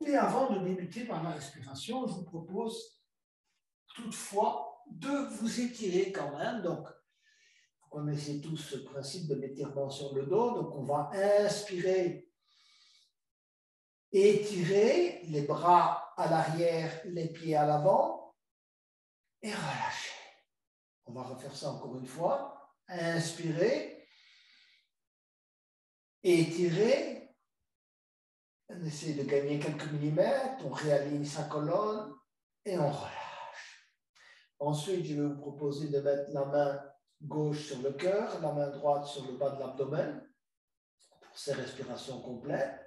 Et avant de débuter par la respiration, je vous propose toutefois de vous étirer quand même. Donc, vous connaissez tous ce principe de l'étirement sur le dos. Donc, on va inspirer, étirer les bras à l'arrière, les pieds à l'avant et relâcher. On va refaire ça encore une fois. Inspirer, étirer. On essaie de gagner quelques millimètres. On réaligne sa colonne et on relâche. Ensuite, je vais vous proposer de mettre la main gauche sur le cœur, la main droite sur le bas de l'abdomen pour ces respirations complètes.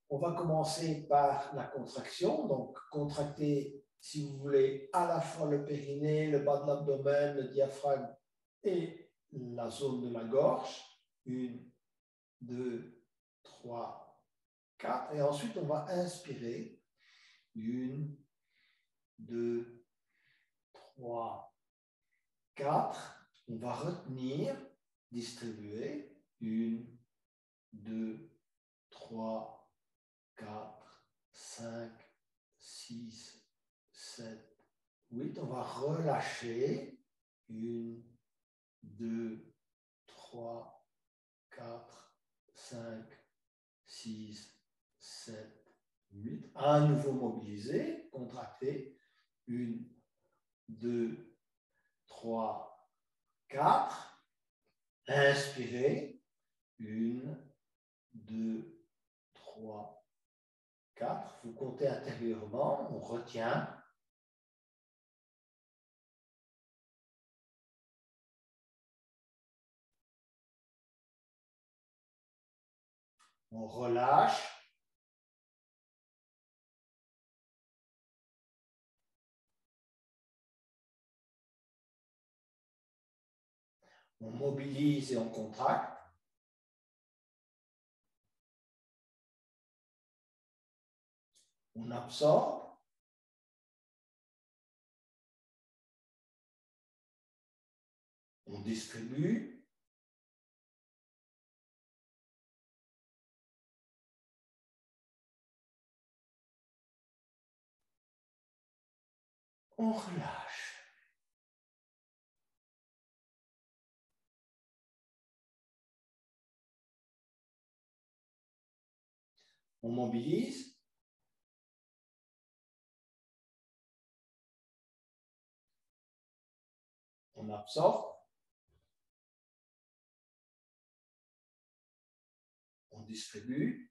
On va commencer par la contraction. Donc, contracter, si vous voulez, à la fois le périnée, le bas de l'abdomen, le diaphragme et la zone de la gorge. 1, 2, 3, 4. Et ensuite, on va inspirer. 1, 2, 3, 4. On va retenir, distribuer. 1, 2, 3, 4, 5, 6, 7, 8. On va relâcher. 1, 2, 3, 4, 5, 6, 7, 8. À nouveau mobiliser, contracter. 1, 2, 3, 4. Inspirez. 1, 2, 3, 4. Vous comptez intérieurement, on retient. On relâche. On mobilise et on contracte. On absorbe. On distribue. On relâche. On mobilise. On absorbe. On distribue.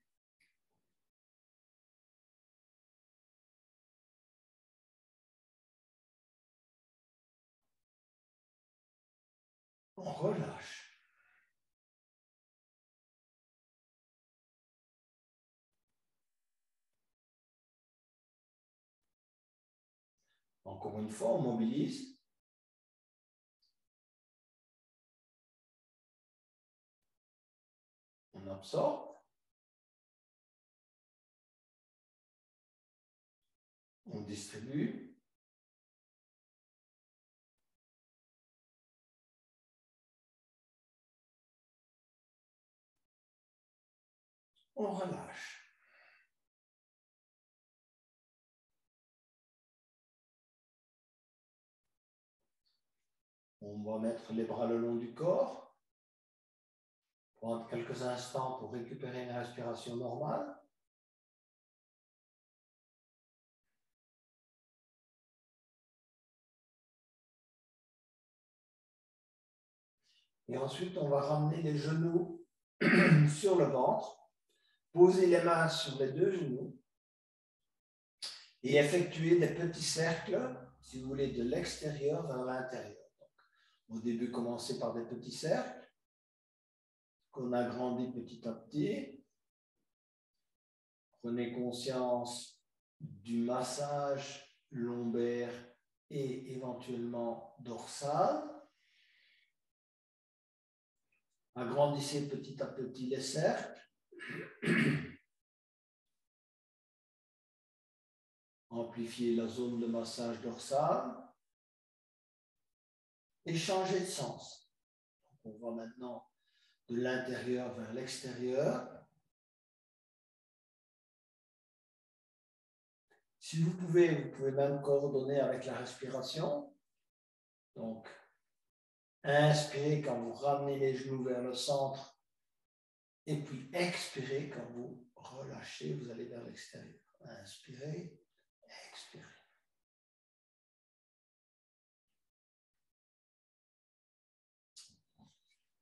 On relâche. Encore une fois, on mobilise. On absorbe. On distribue. On relâche. On va mettre les bras le long du corps. Prendre quelques instants pour récupérer une respiration normale. Et ensuite, on va ramener les genoux sur le ventre. Poser les mains sur les deux genoux. Et effectuer des petits cercles, si vous voulez, de l'extérieur vers l'intérieur. Au début, commencez par des petits cercles qu'on agrandit petit à petit. Prenez conscience du massage lombaire et éventuellement dorsal. Agrandissez petit à petit les cercles. Amplifiez la zone de massage dorsale. Et changez de sens. Donc, on va maintenant de l'intérieur vers l'extérieur. Si vous pouvez même coordonner avec la respiration. Donc, inspirez quand vous ramenez les genoux vers le centre. Et puis, expirez quand vous relâchez, vous allez vers l'extérieur. Inspirez, expirez.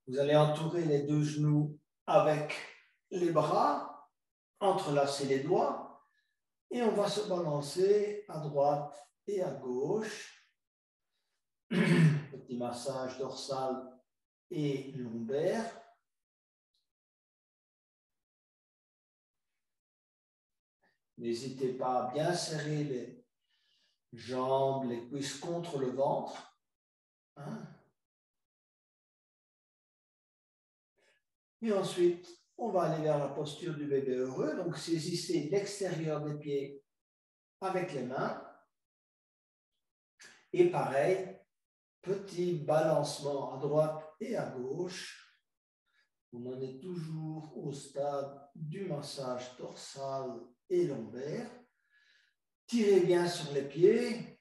Vous allez entourer les deux genoux avec les bras, entrelacer les doigts, et on va se balancer à droite et à gauche. Petit massage dorsal et lombaire. N'hésitez pas à bien serrer les jambes, les cuisses contre le ventre. Hein? Et ensuite, on va aller vers la posture du bébé heureux. Donc, saisissez l'extérieur des pieds avec les mains. Et pareil, petit balancement à droite et à gauche. On en est toujours au stade du massage dorsal et lombaire. Tirez bien sur les pieds.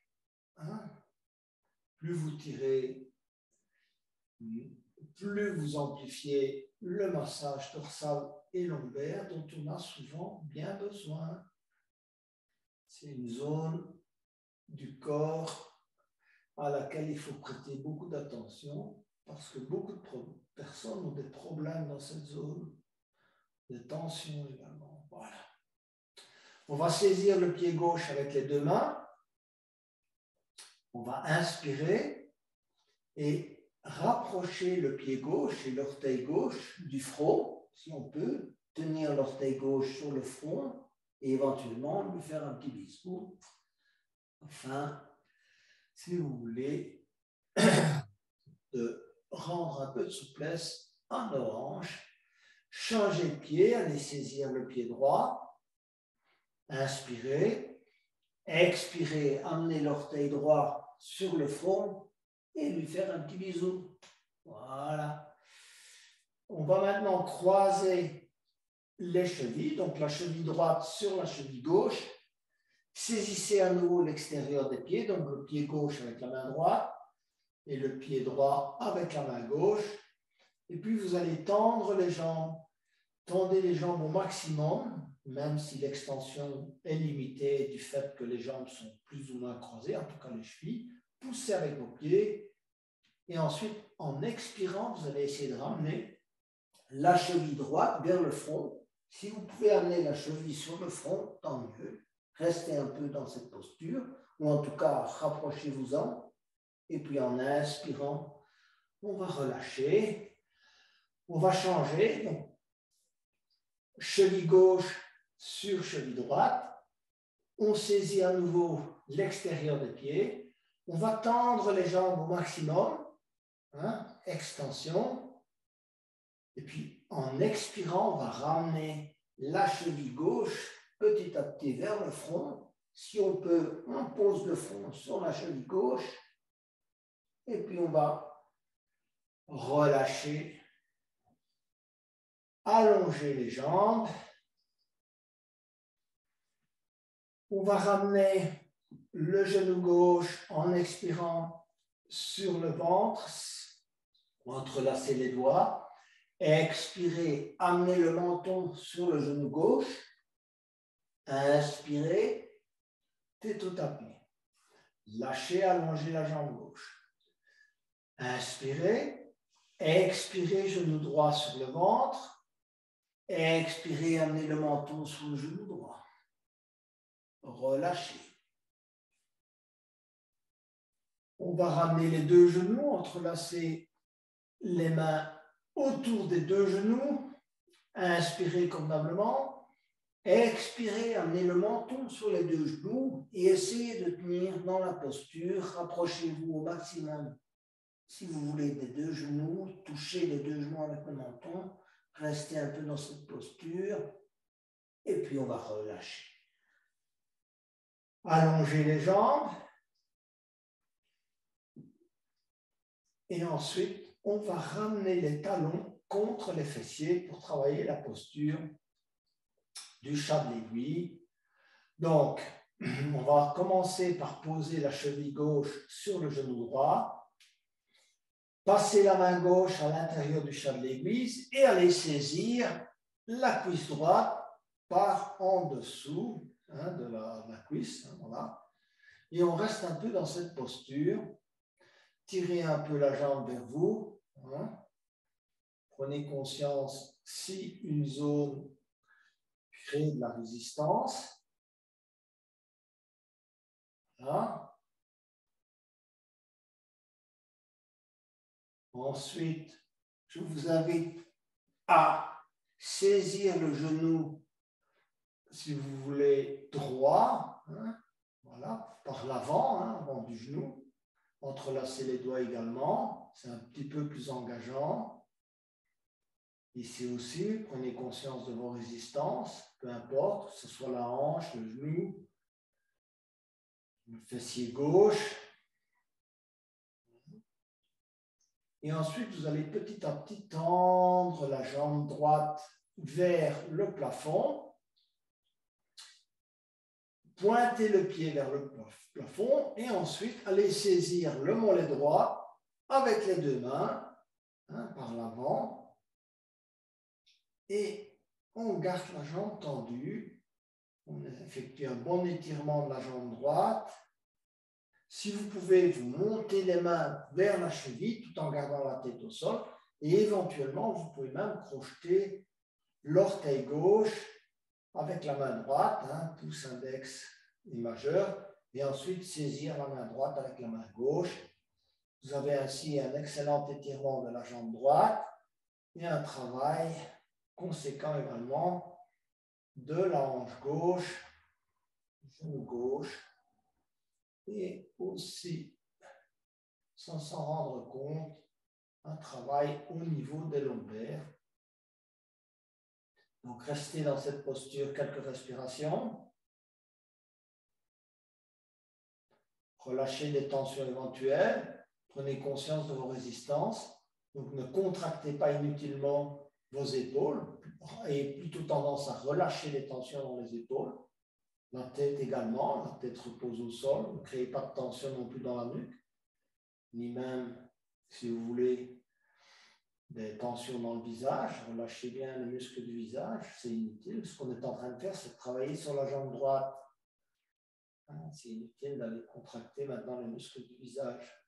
Hein? Plus vous tirez, plus vous amplifiez le massage dorsal et lombaire dont on a souvent bien besoin. C'est une zone du corps à laquelle il faut prêter beaucoup d'attention parce que beaucoup de personnes ont des problèmes dans cette zone, des tensions également. Voilà. On va saisir le pied gauche avec les deux mains. On va inspirer et rapprocher le pied gauche et l'orteil gauche du front, si on peut, tenir l'orteil gauche sur le front et éventuellement lui faire un petit bisou. Enfin, si vous voulez, de rendre un peu de souplesse à nos hanches. Changez de pied, allez saisir le pied droit. Inspirez. Expirez, amenez l'orteil droit sur le front et lui faire un petit bisou. Voilà. On va maintenant croiser les chevilles, donc la cheville droite sur la cheville gauche. Saisissez à nouveau l'extérieur des pieds, donc le pied gauche avec la main droite et le pied droit avec la main gauche. Et puis vous allez tendre les jambes. Tendez les jambes au maximum, même si l'extension est limitée du fait que les jambes sont plus ou moins croisées, en tout cas les chevilles. Poussez avec vos pieds. Et ensuite, en expirant, vous allez essayer de ramener la cheville droite vers le front. Si vous pouvez amener la cheville sur le front, tant mieux. Restez un peu dans cette posture, ou en tout cas, rapprochez-vous-en. Et puis en inspirant, on va relâcher. On va changer. Donc, cheville gauche sur cheville droite. On saisit à nouveau l'extérieur des pieds. On va tendre les jambes au maximum. Hein, extension. Et puis, en expirant, on va ramener la cheville gauche petit à petit vers le front. Si on peut, on pose le front sur la cheville gauche. Et puis, on va relâcher, allonger les jambes. On va ramener le genou gauche en expirant sur le ventre, entrelacer les doigts. Expirez, amenez le menton sur le genou gauche. Inspirez, tête au tapis. Lâchez, allongez la jambe gauche. Inspirez, expirez, genou droit sur le ventre. Expirez, amenez le menton sur le genou droit. Relâchez. On va ramener les deux genoux, entrelacer les mains autour des deux genoux. Inspirez convenablement. Expirez, amenez le menton sur les deux genoux et essayez de tenir dans la posture. Rapprochez-vous au maximum, si vous voulez, des deux genoux. Touchez les deux genoux avec le menton. Restez un peu dans cette posture. Et puis, on va relâcher. Allongez les jambes. Et ensuite, on va ramener les talons contre les fessiers pour travailler la posture du chat de l'aiguille. Donc, on va commencer par poser la cheville gauche sur le genou droit, passer la main gauche à l'intérieur du chat de l'aiguille et aller saisir la cuisse droite par en dessous de la cuisse. Voilà. Et on reste un peu dans cette posture. Tirez un peu la jambe vers vous. Prenez conscience si une zone crée de la résistance. Là. Ensuite, je vous invite à saisir le genou, si vous voulez, droit, voilà, par l'avant, avant du genou. Entrelacer les doigts également, c'est un petit peu plus engageant. Ici aussi, prenez conscience de vos résistances, peu importe, que ce soit la hanche, le genou, le fessier gauche. Et ensuite, vous allez petit à petit tendre la jambe droite vers le plafond. Pointez le pied vers le plafond et ensuite allez saisir le mollet droit avec les deux mains par l'avant et on garde la jambe tendue. On effectue un bon étirement de la jambe droite. Si vous pouvez, vous montez les mains vers la cheville tout en gardant la tête au sol et éventuellement, vous pouvez même crocheter l'orteil gauche avec la main droite, pouce index et majeur, et ensuite saisir la main droite avec la main gauche. Vous avez ainsi un excellent étirement de la jambe droite et un travail conséquent également de la hanche gauche, genou gauche, et aussi, sans s'en rendre compte, un travail au niveau des lombaires. Donc, restez dans cette posture quelques respirations. Relâchez les tensions éventuelles. Prenez conscience de vos résistances. Donc, ne contractez pas inutilement vos épaules. Ayez plutôt tendance à relâcher les tensions dans les épaules. La tête également. La tête repose au sol. Ne créez pas de tension non plus dans la nuque. Ni même, si vous voulez, des tensions dans le visage. Relâchez bien les muscles du visage. C'est inutile. Ce qu'on est en train de faire, c'est de travailler sur la jambe droite. C'est inutile d'aller contracter maintenant les muscles du visage.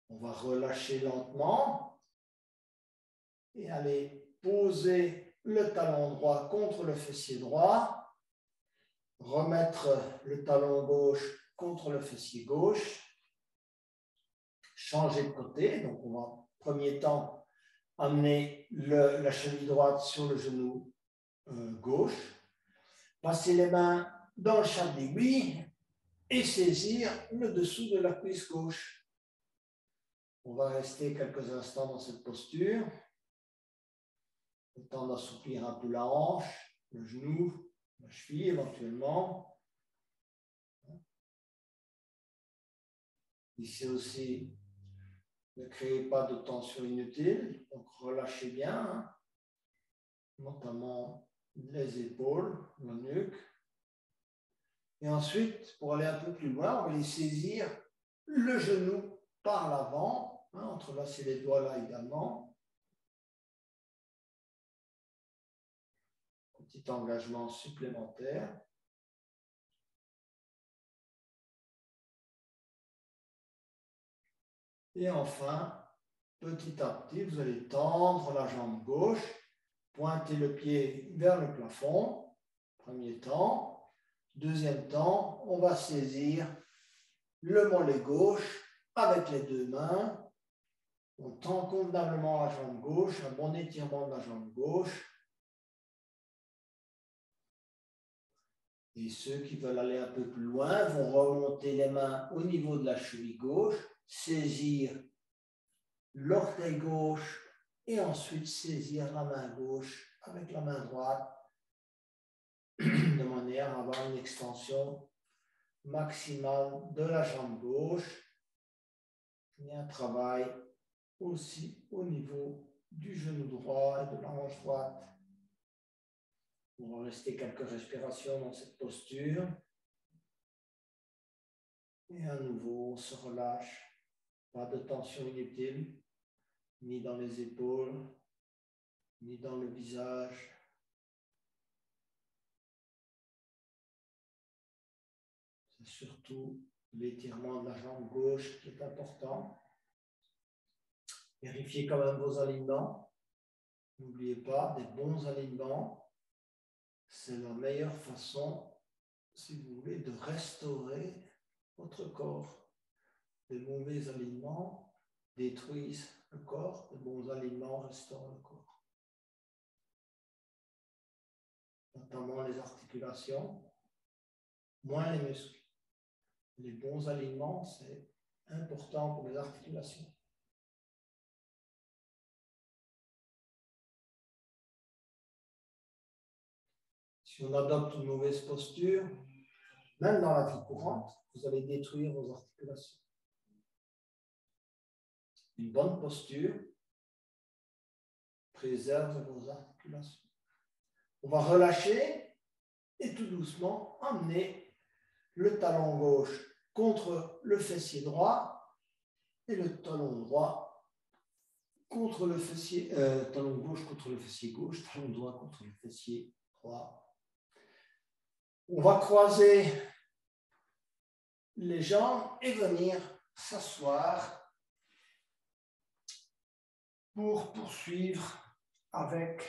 On va relâcher lentement et aller poser le talon droit contre le fessier droit, remettre le talon gauche contre le fessier gauche, changer de côté. Donc, on va, premier temps, amener la cheville droite sur le genou gauche, passer les mains dans le chat de l'aiguille et saisir le dessous de la cuisse gauche. On va rester quelques instants dans cette posture. Le temps d'assouplir un peu la hanche, le genou, la cheville éventuellement. Ici aussi, ne créez pas de tension inutile, donc relâchez bien, notamment les épaules, la nuque. Et ensuite, pour aller un peu plus loin, on va aller saisir le genou par l'avant, entrelacer les doigts là également. Petit engagement supplémentaire. Et enfin, petit à petit, vous allez tendre la jambe gauche, pointer le pied vers le plafond, premier temps. Deuxième temps, on va saisir le mollet gauche avec les deux mains. On tend convenablement la jambe gauche, un bon étirement de la jambe gauche. Et ceux qui veulent aller un peu plus loin vont remonter les mains au niveau de la cheville gauche, saisir l'orteil gauche et ensuite saisir la main gauche avec la main droite de manière à avoir une extension maximale de la jambe gauche et un travail aussi au niveau du genou droit et de la hanche droite. On va rester quelques respirations dans cette posture. Et à nouveau, on se relâche. Pas de tension inutile, ni dans les épaules, ni dans le visage. C'est surtout l'étirement de la jambe gauche qui est important. Vérifiez quand même vos alignements. N'oubliez pas, des bons alignements, c'est la meilleure façon, si vous voulez, de restaurer votre corps. De mauvais alignements détruisent le corps, de bons alignements restaurent le corps. Notamment les articulations, moins les muscles. Les bons alignements, c'est important pour les articulations. Si on adopte une mauvaise posture, même dans la vie courante, vous allez détruire vos articulations. Une bonne posture préserve vos articulations. On va relâcher et tout doucement emmener le talon gauche contre le fessier droit et le talon droit contre le fessier, talon gauche contre le fessier gauche, talon droit contre le fessier droit. On va croiser les jambes et venir s'asseoir pour poursuivre avec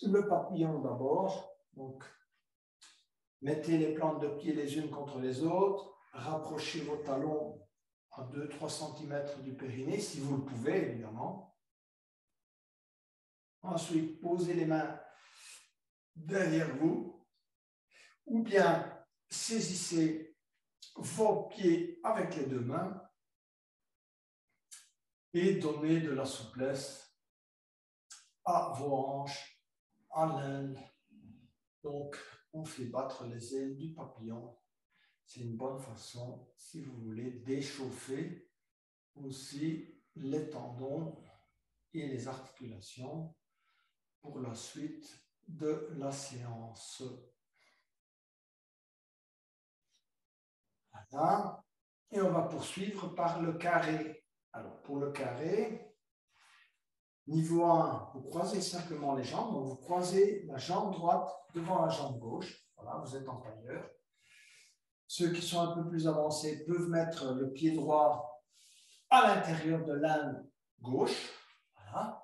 le papillon d'abord. Donc, mettez les plantes de pied les unes contre les autres, rapprochez vos talons à 2-3 cm du périnée, si vous le pouvez, évidemment. Ensuite, posez les mains derrière vous, ou bien saisissez vos pieds avec les deux mains et donnez de la souplesse à vos hanches, à l'aile. Donc, on fait battre les ailes du papillon. C'est une bonne façon, si vous voulez, d'échauffer aussi les tendons et les articulations pour la suite de la séance. Voilà. Et on va poursuivre par le carré. Alors, pour le carré, niveau 1, vous croisez simplement les jambes. Donc, vous croisez la jambe droite devant la jambe gauche. Voilà, vous êtes en tailleur. Ceux qui sont un peu plus avancés peuvent mettre le pied droit à l'intérieur de l'âne gauche. Voilà.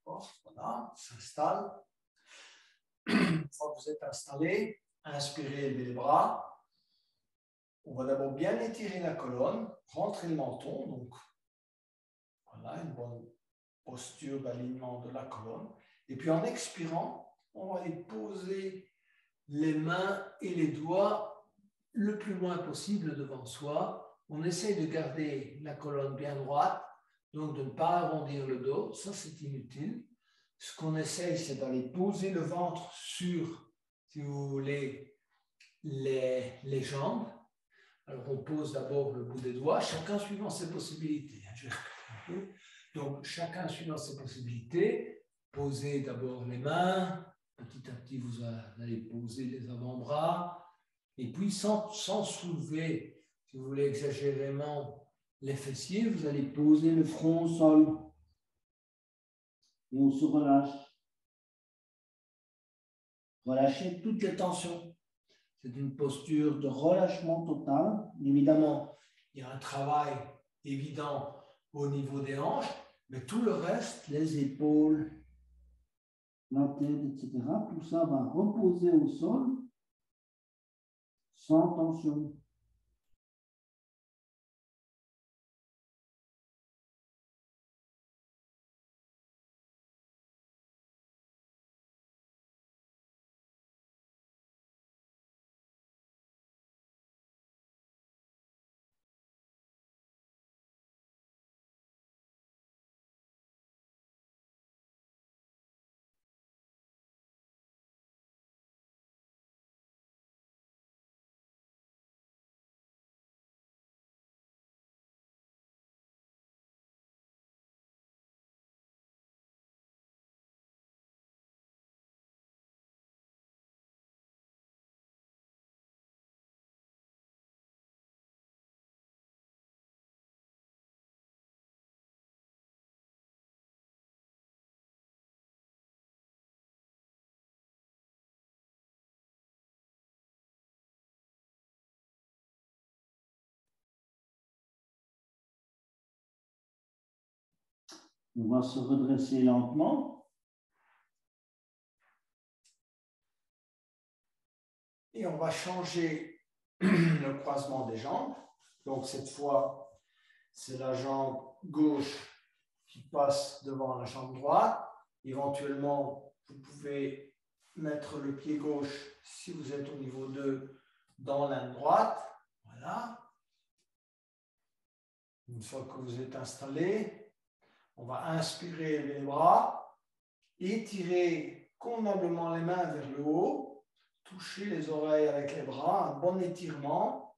Voilà, s'installe. Une fois que vous êtes installé, inspirez, levez les bras. On va d'abord bien étirer la colonne, rentrer le menton. Donc, voilà, une bonne posture d'alignement de la colonne. Et puis en expirant, on va aller poser les mains et les doigts le plus loin possible devant soi. On essaye de garder la colonne bien droite, donc de ne pas arrondir le dos. Ça, c'est inutile. Ce qu'on essaye, c'est d'aller poser le ventre sur, si vous voulez, les jambes. Alors, on pose d'abord le bout des doigts, chacun suivant ses possibilités. Donc, chacun suivant ses possibilités. Posez d'abord les mains. Petit à petit, vous allez poser les avant-bras. Et puis, sans soulever, si vous voulez exagérément les fessiers, vous allez poser le front au sol. Et on se relâche. Relâchez toutes les tensions. C'est une posture de relâchement total. Évidemment, il y a un travail évident au niveau des hanches, mais tout le reste, les épaules, la tête, etc., tout ça va reposer au sol sans tension. On va se redresser lentement. Et on va changer le croisement des jambes. Donc cette fois, c'est la jambe gauche qui passe devant la jambe droite. Éventuellement, vous pouvez mettre le pied gauche, si vous êtes au niveau 2, dans la droite. Voilà. Une fois que vous êtes installé, on va inspirer les bras, étirer convenablement les mains vers le haut, toucher les oreilles avec les bras, un bon étirement.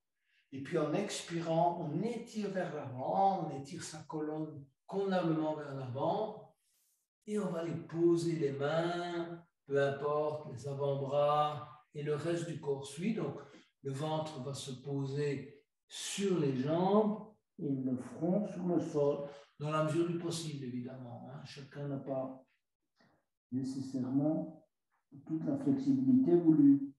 Et puis en expirant, on étire vers l'avant, on étire sa colonne convenablement vers l'avant. Et on va les poser les mains, peu importe, les avant-bras et le reste du corps suit. Donc le ventre va se poser sur les jambes et le front sur le sol, dans la mesure du possible évidemment. Hein. Chacun n'a pas nécessairement toute la flexibilité voulue.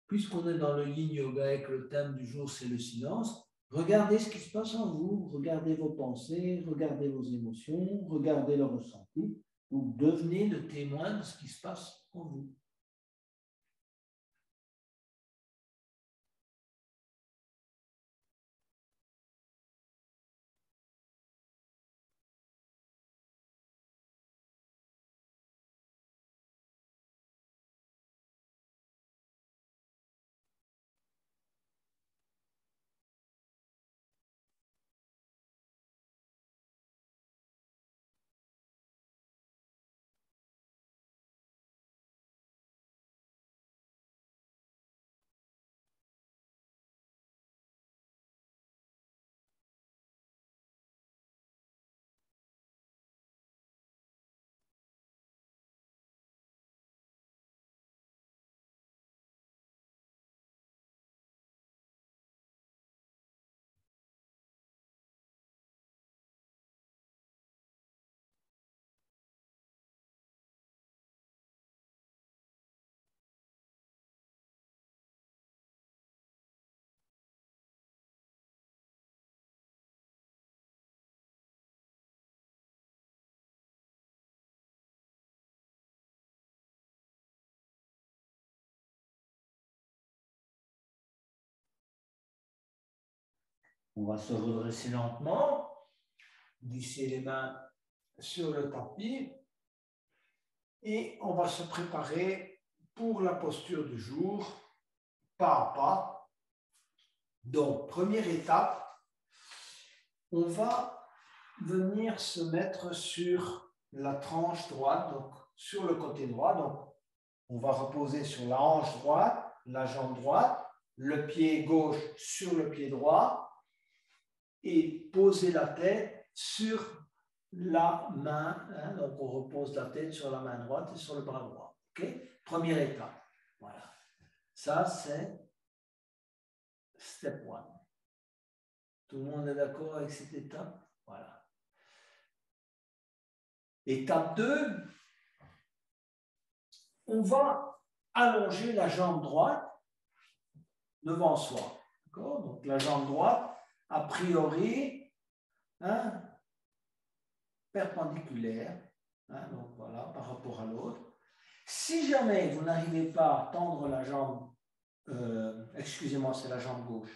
Puisqu'on est dans le yin yoga et que le thème du jour c'est le silence, regardez ce qui se passe en vous, regardez vos pensées, regardez vos émotions, regardez le ressenti. Donc devenez le témoin de ce qui se passe en vous. On va se redresser lentement, glisser les mains sur le tapis et on va se préparer pour la posture du jour, pas à pas. Donc, première étape, on va venir se mettre sur la tranche droite, donc sur le côté droit. Donc, on va reposer sur la hanche droite, la jambe droite, le pied gauche sur le pied droit et poser la tête sur la main. Hein, donc, on repose la tête sur la main droite et sur le bras droit. Okay? Première étape. Voilà. Ça, c'est step 1. Tout le monde est d'accord avec cette étape? Voilà. Étape 2, on va allonger la jambe droite devant soi. D'accord? Donc la jambe droite, a priori, hein, perpendiculaire. Hein, donc voilà, par rapport à l'autre. Si jamais vous n'arrivez pas à tendre la jambe, excusez-moi, c'est la jambe gauche.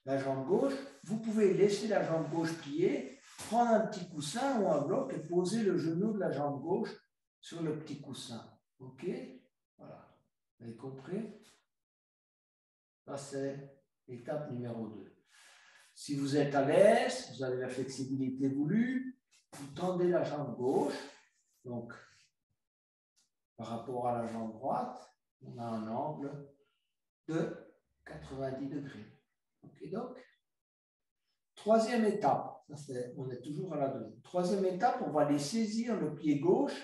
La jambe gauche, vous pouvez laisser la jambe gauche pliée, prendre un petit coussin ou un bloc et poser le genou de la jambe gauche sur le petit coussin. OK? Voilà. Vous avez compris? Ça, c'est l'étape numéro 2. Si vous êtes à l'aise, vous avez la flexibilité voulue, vous tendez la jambe gauche. Donc, par rapport à la jambe droite, on a un angle de 90 degrés. OK, donc? Troisième étape, on est toujours à la deuxième. Troisième étape, on va aller saisir le pied gauche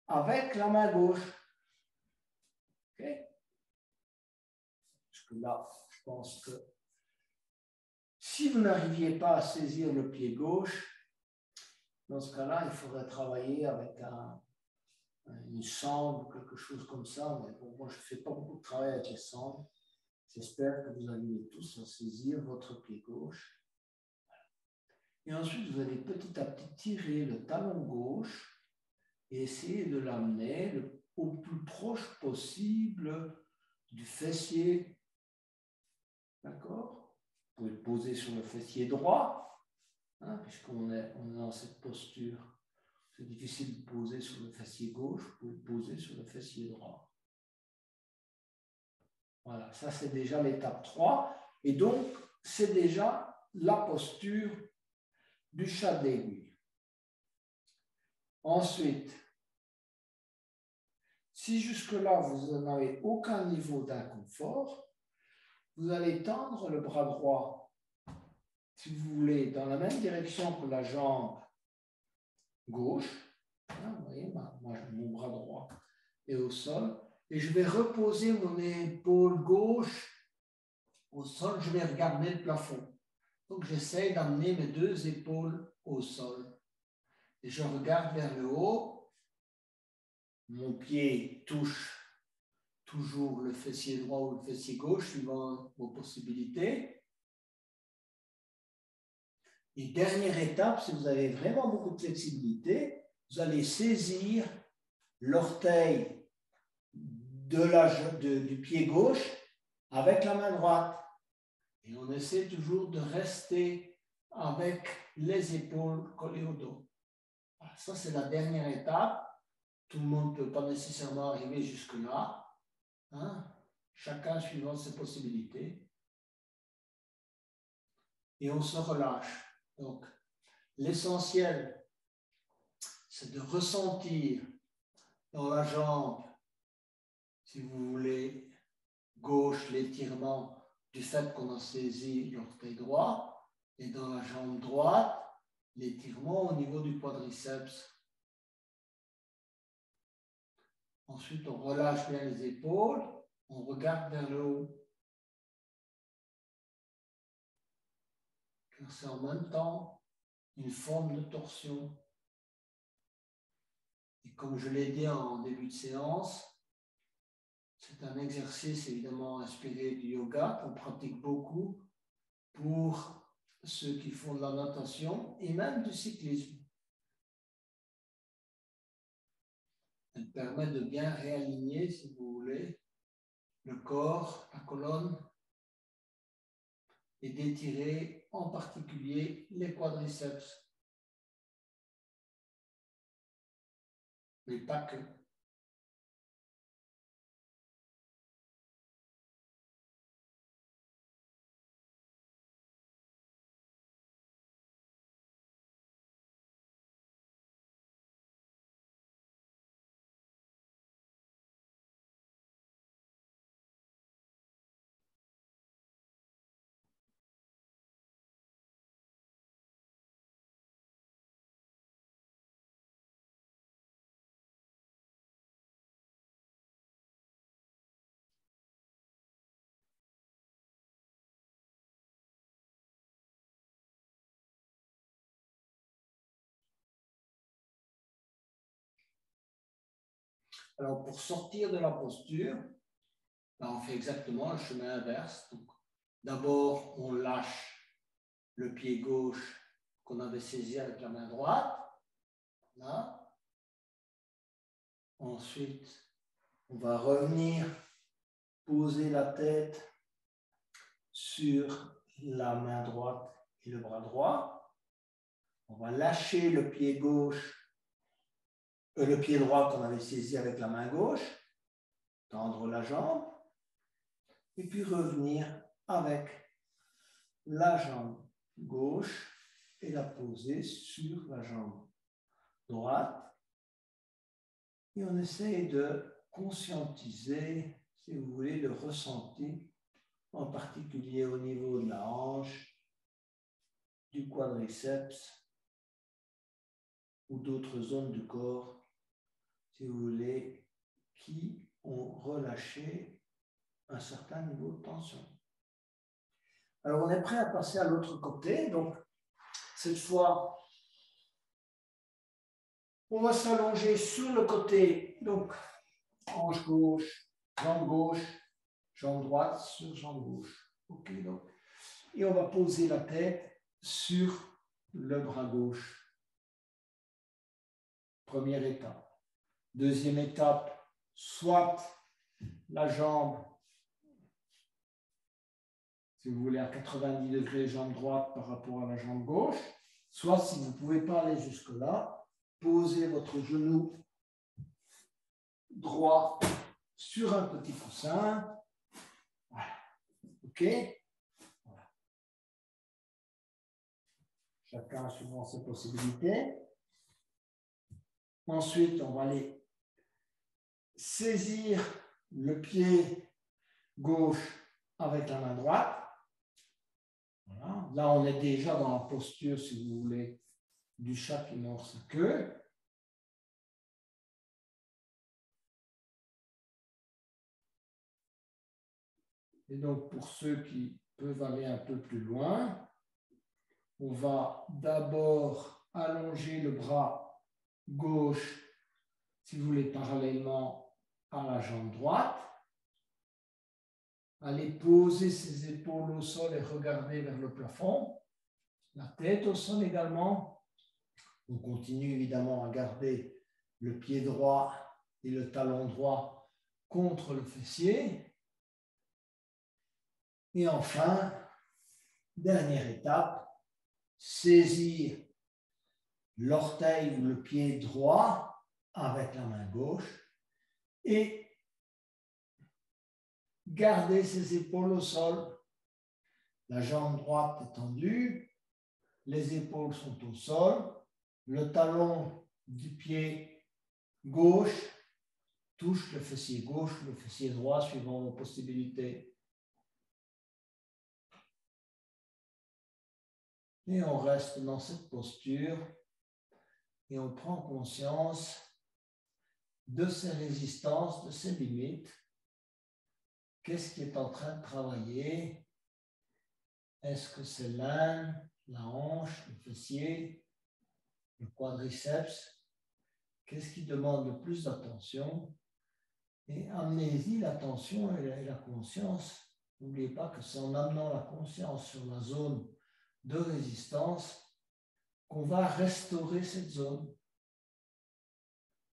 avec la main gauche. OK? Parce que là, je pense que si vous n'arriviez pas à saisir le pied gauche, dans ce cas-là, il faudrait travailler avec une sangle ou quelque chose comme ça. Mais bon, moi, je ne fais pas beaucoup de travail avec les sangles. J'espère que vous arrivez tous à saisir votre pied gauche. Et ensuite, vous allez petit à petit tirer le talon gauche et essayer de l'amener au plus proche possible du fessier. D'accord? Vous pouvez le poser sur le fessier droit, hein, puisqu'on est dans cette posture. C'est difficile de poser sur le fessier gauche, vous pouvez le poser sur le fessier droit. Voilà, ça c'est déjà l'étape 3. Et donc, c'est déjà la posture du chat d'aiguille. Ensuite, si jusque-là, vous n'avez aucun niveau d'inconfort, vous allez tendre le bras droit, si vous voulez, dans la même direction que la jambe gauche. Hein, vous voyez, mon bras droit est au sol. Et je vais reposer mon épaule gauche au sol. Je vais regarder le plafond. Donc, j'essaie d'amener mes deux épaules au sol. Et je regarde vers le haut. Mon pied touche toujours le fessier droit ou le fessier gauche, suivant vos possibilités. Et dernière étape, si vous avez vraiment beaucoup de flexibilité, vous allez saisir l'orteil du pied gauche avec la main droite. Et on essaie toujours de rester avec les épaules collées au dos. Voilà, ça, c'est la dernière étape. Tout le monde ne peut pas nécessairement arriver jusque-là. Hein? Chacun suivant ses possibilités. Et on se relâche. Donc, l'essentiel, c'est de ressentir dans la jambe, si vous voulez, gauche, l'étirement du fait qu'on a saisi l'orteil droit, et dans la jambe droite, l'étirement au niveau du quadriceps. Ensuite, on relâche bien les épaules, on regarde vers le haut. Car c'est en même temps une forme de torsion. Et comme je l'ai dit en début de séance, c'est un exercice évidemment inspiré du yoga qu'on pratique beaucoup pour ceux qui font de la natation et même du cyclisme. Elle permet de bien réaligner, si vous voulez, le corps, la colonne, et d'étirer en particulier les quadriceps. Mais pas que. Alors, pour sortir de la posture, ben, on fait exactement le chemin inverse. D'abord, on lâche le pied gauche qu'on avait saisi avec la main droite. Là. Ensuite, on va revenir poser la tête sur la main droite et le bras droit. On va lâcher le pied gauche, le pied droit qu'on avait saisi avec la main gauche, tendre la jambe, et puis revenir avec la jambe gauche et la poser sur la jambe droite. Et on essaye de conscientiser, si vous voulez, le ressenti, en particulier au niveau de la hanche, du quadriceps ou d'autres zones du corps, si vous voulez, qui ont relâché un certain niveau de tension. Alors, on est prêt à passer à l'autre côté. Donc, cette fois, on va s'allonger sur le côté, donc hanche gauche, jambe gauche, jambe droite sur jambe gauche. OK, donc. Et on va poser la tête sur le bras gauche. Première étape. Deuxième étape, soit la jambe, si vous voulez, à 90 degrés, jambe droite par rapport à la jambe gauche, soit si vous ne pouvez pas aller jusque-là, posez votre genou droit sur un petit coussin. Voilà. OK? Voilà. Chacun suivant ses possibilités. Ensuite, on va aller saisir le pied gauche avec la main droite. Voilà. Là, on est déjà dans la posture, si vous voulez, du chat qui mord sa queue. Et donc, pour ceux qui peuvent aller un peu plus loin, on va d'abord allonger le bras gauche, si vous voulez, parallèlement à la jambe droite. Aller poser ses épaules au sol et regarder vers le plafond. La tête au sol également. On continue évidemment à garder le pied droit et le talon droit contre le fessier. Et enfin, dernière étape, saisir l'orteil ou le pied droit avec la main gauche et garder ses épaules au sol. La jambe droite est tendue, les épaules sont au sol, le talon du pied gauche touche le fessier gauche ou le fessier droit suivant vos possibilités. Et on reste dans cette posture et on prend conscience de ses résistances, de ses limites. Qu'est-ce qui est en train de travailler? Est-ce que c'est l'âne, la hanche, le fessier, le quadriceps? Qu'est-ce qui demande le plus d'attention? Et amenez-y l'attention et la conscience. N'oubliez pas que c'est en amenant la conscience sur la zone de résistance qu'on va restaurer cette zone,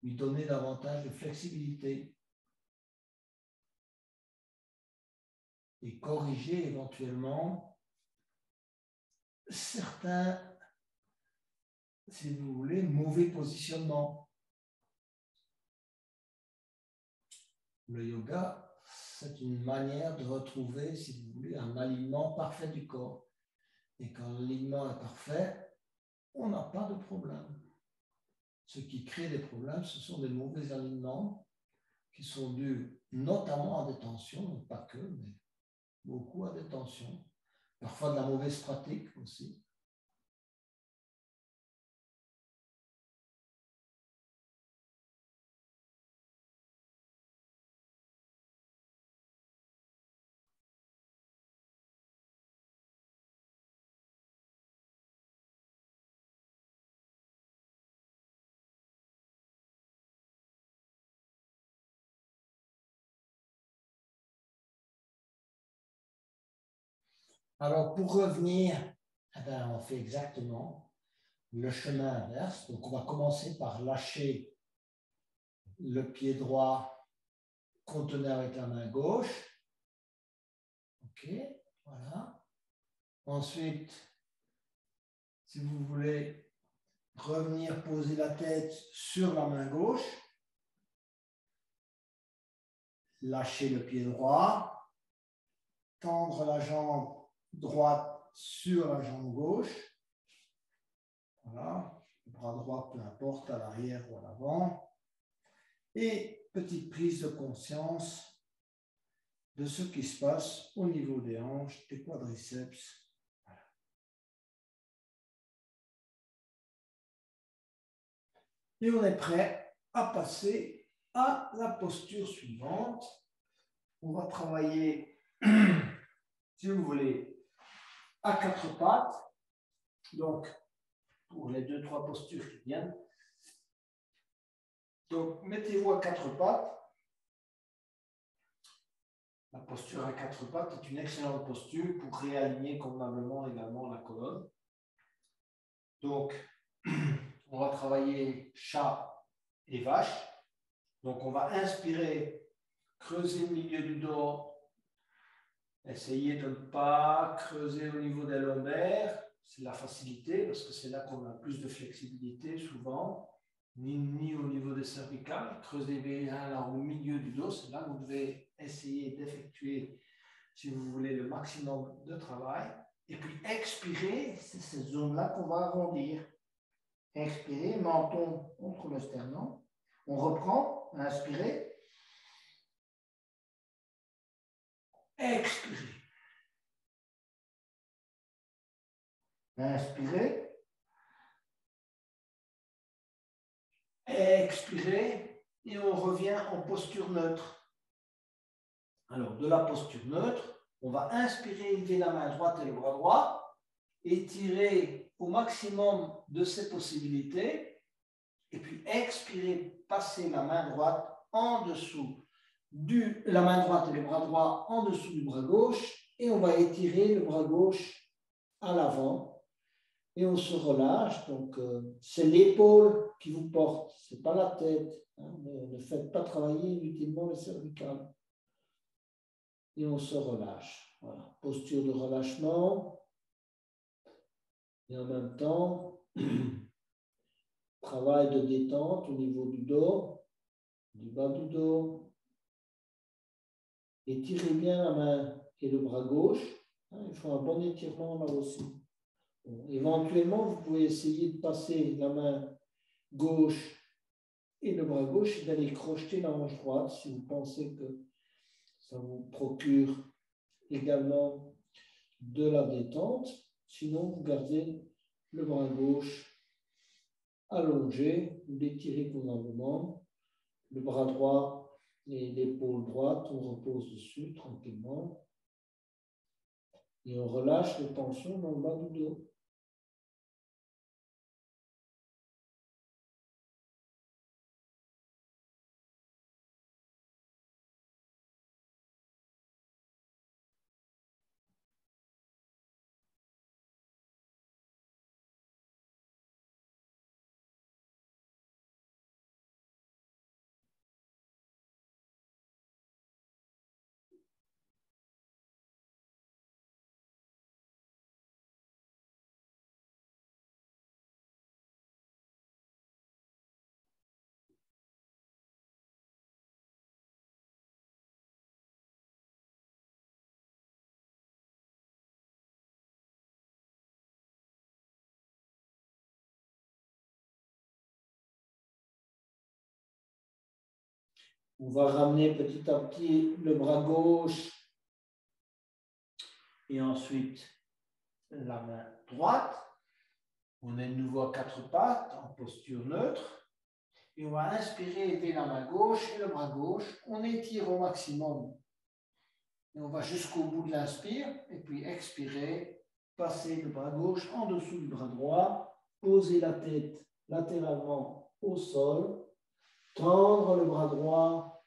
lui donner davantage de flexibilité et corriger éventuellement certains, si vous voulez, mauvais positionnements. Le yoga, c'est une manière de retrouver, si vous voulez, un alignement parfait du corps. Et quand l'alignement est parfait, on n'a pas de problème. Ce qui crée des problèmes, ce sont des mauvais alignements qui sont dus notamment à des tensions, pas que, mais beaucoup à des tensions. Parfois de la mauvaise pratique aussi. Alors, pour revenir, on fait exactement le chemin inverse. Donc, on va commencer par lâcher le pied droit contenu avec la main gauche. OK, voilà. Ensuite, si vous voulez revenir poser la tête sur la main gauche, lâcher le pied droit, tendre la jambe droite sur la jambe gauche. Voilà, le bras droit, peu importe, à l'arrière ou à l'avant. Et petite prise de conscience de ce qui se passe au niveau des hanches, des quadriceps. Voilà. Et on est prêt à passer à la posture suivante. On va travailler, si vous voulez, à quatre pattes. Donc, pour les 2-3 postures qui viennent. Donc, mettez-vous à quatre pattes. La posture à quatre pattes est une excellente posture pour réaligner convenablement également la colonne. Donc, on va travailler chat et vache. Donc, on va inspirer, creuser le milieu du dos, essayer de ne pas creuser au niveau des lombaires. C'est la facilité parce que c'est là qu'on a plus de flexibilité souvent, ni au niveau des cervicales. Creusez bien là au milieu du dos, c'est là que vous devez essayer d'effectuer, si vous voulez, le maximum de travail. Et puis expirer, c'est cette zone-là qu'on va arrondir. Expirez, menton contre le sternum. On reprend, inspirez. Expirez. Inspirez. Expirez. Et on revient en posture neutre. Alors, de la posture neutre, on va inspirer, élever la main droite et le bras droit, étirer au maximum de ses possibilités, et puis expirer, passer la main droite en dessous la main droite et le bras droit en dessous du bras gauche, et on va étirer le bras gauche à l'avant, et on se relâche. Donc, c'est l'épaule qui vous porte, ce n'est pas la tête. Hein, ne faites pas travailler inutilement les cervicales. Et on se relâche. Voilà, posture de relâchement. Et en même temps, travail de détente au niveau du dos, du bas du dos. Étirez bien la main et le bras gauche. Il faut un bon étirement là aussi. Bon, éventuellement, vous pouvez essayer de passer la main gauche et le bras gauche et d'aller crocheter la hanche droite si vous pensez que ça vous procure également de la détente. Sinon, vous gardez le bras gauche allongé, vous l'étirez convenablement. Le bras droit et l'épaule droite, on repose dessus tranquillement. Et on relâche les tensions dans le bas du dos. On va ramener petit à petit le bras gauche et ensuite la main droite. On est de nouveau à quatre pattes en posture neutre. Et on va inspirer, élever la main gauche et le bras gauche. On étire au maximum. Et on va jusqu'au bout de l'inspire. Et puis expirer, passer le bras gauche en dessous du bras droit. Poser la tête latéralement au sol. Tendre le bras droit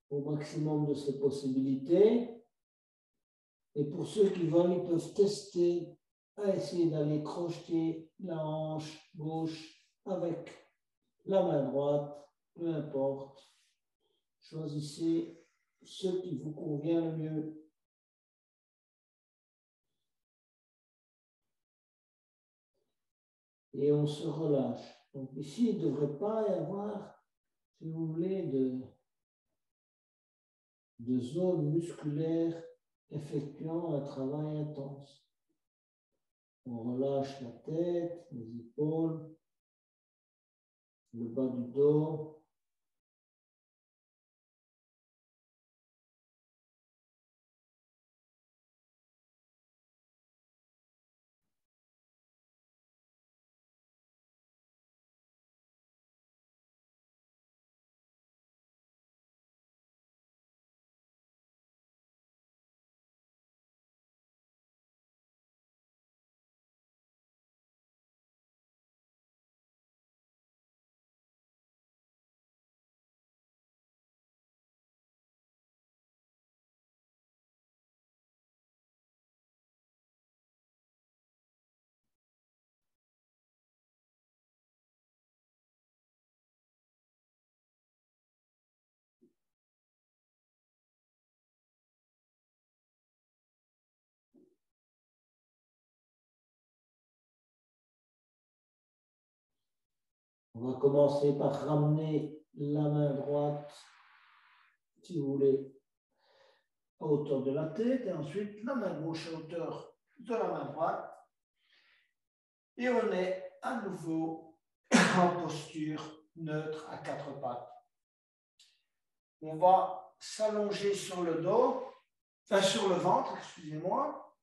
au maximum de ses possibilités. Et pour ceux qui veulent, ils peuvent tester à essayer d'aller crocheter la hanche gauche avec la main droite, peu importe. Choisissez ce qui vous convient le mieux. Et on se relâche. Donc ici, il ne devrait pas y avoir, si vous voulez, de zone musculaire effectuant un travail intense. On relâche la tête, les épaules, le bas du dos. On va commencer par ramener la main droite, si vous voulez, à hauteur de la tête, et ensuite la main gauche à hauteur de la main droite. Et on est à nouveau en posture neutre à quatre pattes. On va s'allonger sur le dos, sur le ventre, excusez-moi.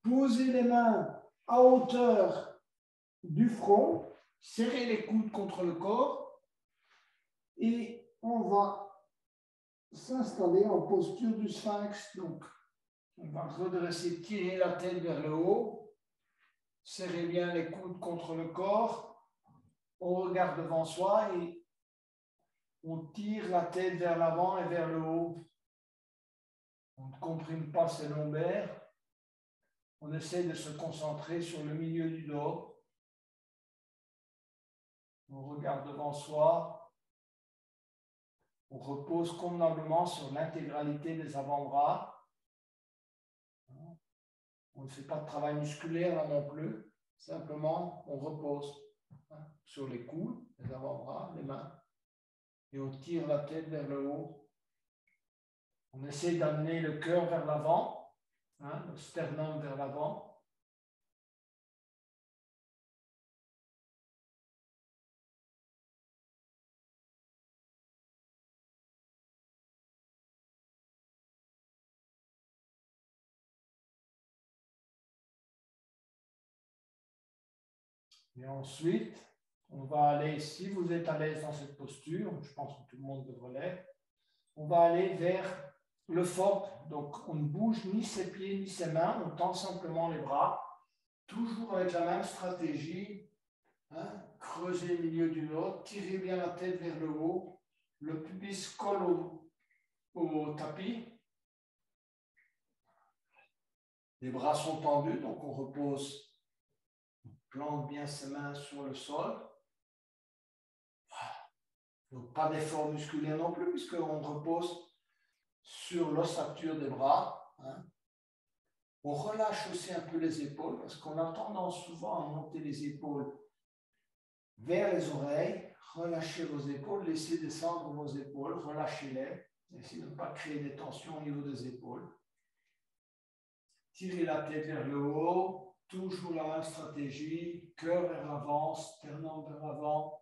Poser les mains à hauteur du front, serrer les coudes contre le corps et on va s'installer en posture du sphinx. Donc, on va redresser, tirer la tête vers le haut, serrer bien les coudes contre le corps, on regarde devant soi et on tire la tête vers l'avant et vers le haut. On ne comprime pas ses lombaires. On essaie de se concentrer sur le milieu du dos. On regarde devant soi. On repose convenablement sur l'intégralité des avant-bras. On ne fait pas de travail musculaire là non plus. Simplement, on repose sur les coudes, les avant-bras, les mains. Et on tire la tête vers le haut. On essaie d'amener le cœur vers l'avant, le sternum vers l'avant. Et ensuite, on va aller, si vous êtes à l'aise dans cette posture, je pense que tout le monde devrait l'être, on va aller vers le foc. Donc, on ne bouge ni ses pieds ni ses mains, on tend simplement les bras, toujours avec la même stratégie. Creuser le milieu du dos, tirer bien la tête vers le haut, le pubis colle au tapis. Les bras sont tendus, donc on repose, on plante bien ses mains sur le sol. Donc pas d'effort musculaire non plus, puisqu'on repose sur l'ossature des bras. On relâche aussi un peu les épaules, parce qu'on a tendance souvent à monter les épaules vers les oreilles. Relâchez vos épaules, laissez descendre vos épaules, relâchez-les. Essayez de ne pas créer des tensions au niveau des épaules. Tirez la tête vers le haut, toujours la même stratégie, cœur vers l'avant, sternum vers l'avant.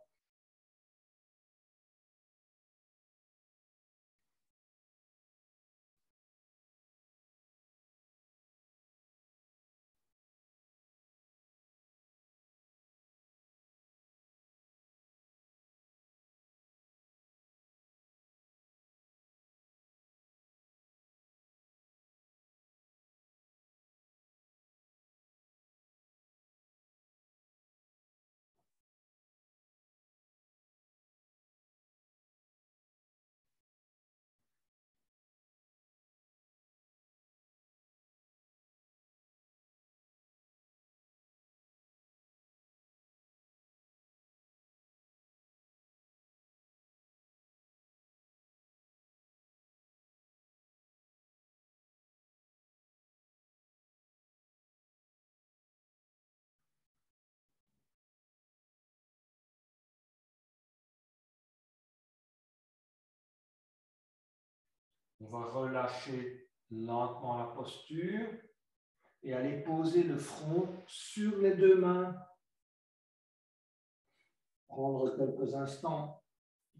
On va relâcher lentement la posture et aller poser le front sur les deux mains. Prendre quelques instants